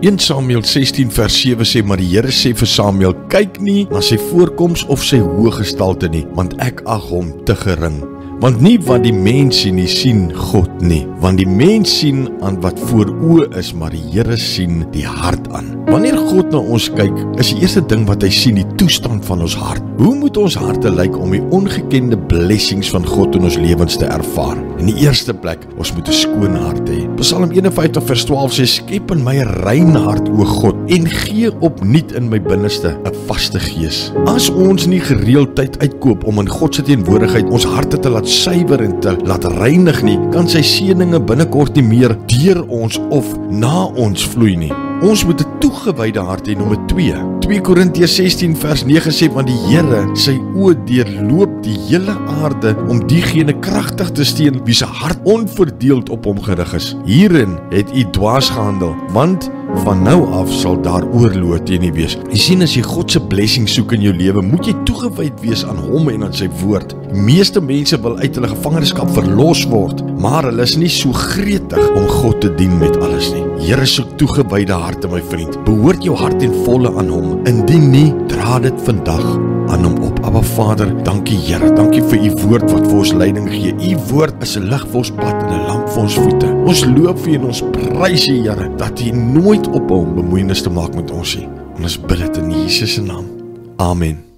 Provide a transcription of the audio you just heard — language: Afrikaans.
1 Samuel 16 vers 7 sê, maar die Here sê vir Samuel, kyk nie na sy voorkoms of sy hoë gestalte nie, want ek ag hom te gering. Want nie wat die mens sien nie, sien God nie. Want die mens sien aan wat voor oë is, maar die Here sien die hart aan. Wanneer God na ons kyk, is die eerste ding wat hy sien die toestand van ons hart. Hoe moet ons harte lyk om die ongekende blessings van God in ons lewens te ervaar? In die eerste plek, ons moet 'n skoon hart hê. Psalm 51 vers 12 sê, skep in my 'n rein hart, o God, en gee opnuut in my binneste 'n vaste gees. As ons nie gereeld tyd uitkoop om in God se teenwoordigheid ons harte te laat suiwer en te laat reinig nie, kan sy seëninge binnekort nie meer deur ons of na ons vloei nie. Ons moet 'n toegewyde hart hê, nommer 2. 2 Korintiërs 16 vers 9 sê, want die Here, sy oë deurloop die hele aarde om diegene kragtig te steun wie se hart onverdeeld op hom gerig is. Hierin het u dwaas gehandel, want van nou af sal daar oorlog teen u wees. Jy sien, as jy God se blessing soek in jou lewe, moet jy toegewyd wees aan hom en aan sy woord. Die meeste mense wil uit hulle gevangenskap verlos word, maar hulle is nie so gretig om God te dien met alles nie. Here soek toegewyde harte, my vriend. Behoort jou hart en volle aan hom. Indien nie, dra dit vandag aan hom op. Abba Vader, dankie Here, dankie vir u woord wat vir ons leiding gee. U woord is 'n lig vir ons pad en 'n lamp vir ons voete. Ons loop vir en ons prys u, Here, dat u nooit ophou om bemoeienis te maak met ons nie. En ons bid dit in Jesus se naam. Amen.